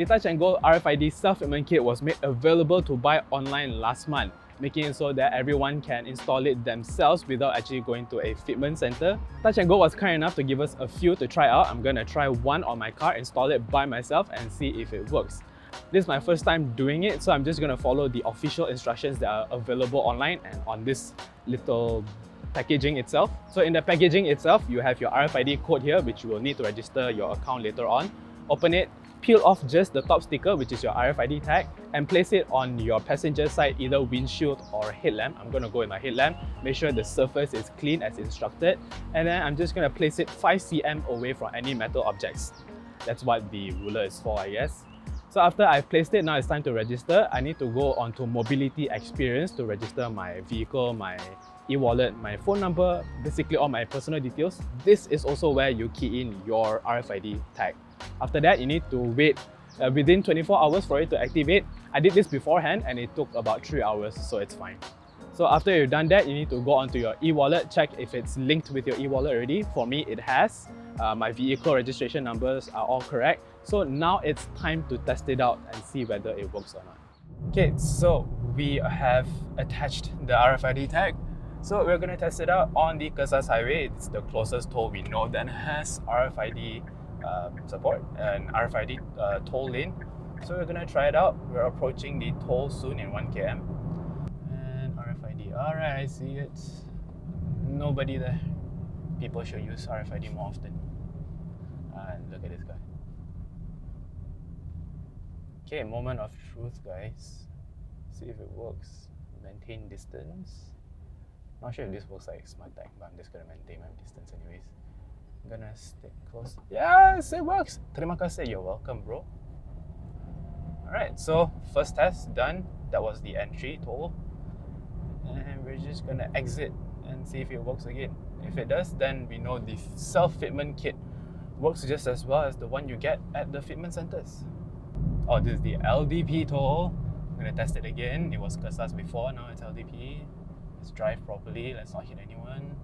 The Touch and Go RFID self-fitment kit was made available to buy online last month, making it so that everyone can install it themselves without actually going to a fitment center. Touch and Go was kind enough to give us a few to try out. I'm gonna try one on my car, install it by myself and see if it works. This is my first time doing it, so I'm just gonna follow the official instructions that are available online and on this little packaging itself. So in the packaging itself, you have your RFID code here, which you will need to register your account later on. Open it, peel off just the top sticker, which is your RFID tag, and place it on your passenger side, either windshield or headlamp. I'm going to go with my headlamp, make sure the surface is clean as instructed, and then I'm just going to place it 5 cm away from any metal objects. That's what the ruler is for, I guess. So after I've placed it, now it's time to register. I need to go onto mobility experience to register my vehicle, my e-wallet, my phone number, basically all my personal details. This is also where you key in your RFID tag. After that, you need to wait within 24 hours for it to activate. I did this beforehand and it took about 3 hours, so it's fine. So after you've done that, you need to go onto your e-wallet, check if it's linked with your e-wallet already. For me, it has. My vehicle registration numbers are all correct. So now it's time to test it out and see whether it works or not. Okay, so we have attached the RFID tag. So we're going to test it out on the KLGadgetTV highway. It's the closest toll we know that has RFID support and RFID toll lane. So we're gonna try it out. We're approaching the toll soon in 1 km. And RFID, alright, I see it. Nobody there. People should use RFID more often. And look at this guy. Okay, moment of truth, guys. See if it works. Maintain distance. Not sure if this works like smart tag, but I'm just gonna maintain my distance anyways. I'm gonna stick close. Yes, it works! Terima kasih, you're welcome, bro. Alright, so first test done. That was the entry toll. And we're just gonna exit and see if it works again. If it does, then we know the self-fitment kit works just as well as the one you get at the fitment centers. Oh, this is the LDP toll. I'm gonna test it again. It was KLGadgetTV before, now it's LDP. Let's drive properly, let's not hit anyone.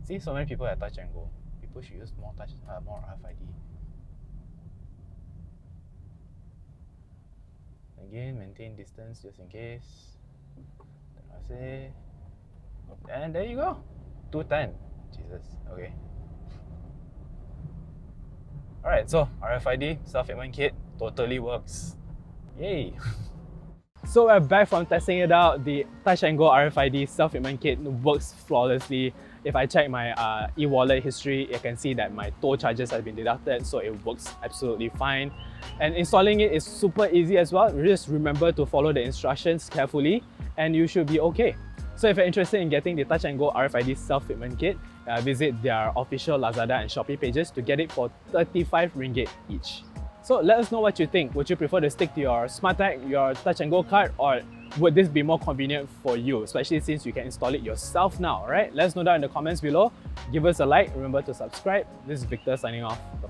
See, so many people at Touch and Go. People should use more RFID. Again, maintain distance just in case. And there you go. 210. Jesus. Okay. Alright, so RFID self-fitment kit totally works. Yay! So we're back from testing it out. The Touch and Go RFID self-fitment kit works flawlessly. If I check my e-wallet history, you can see that my toll charges have been deducted, so it works absolutely fine. And installing it is super easy as well. Just remember to follow the instructions carefully and you should be okay. So if you're interested in getting the Touch and Go RFID self-fitment kit, visit their official Lazada and Shopee pages to get it for 35 ringgit each. So let us know what you think. Would you prefer to stick to your smart tag, your Touch and Go card, or would this be more convenient for you, especially since you can install it yourself now, right? Let us know down in the comments below. Give us a like, remember to subscribe. This is Victor signing off. Bye.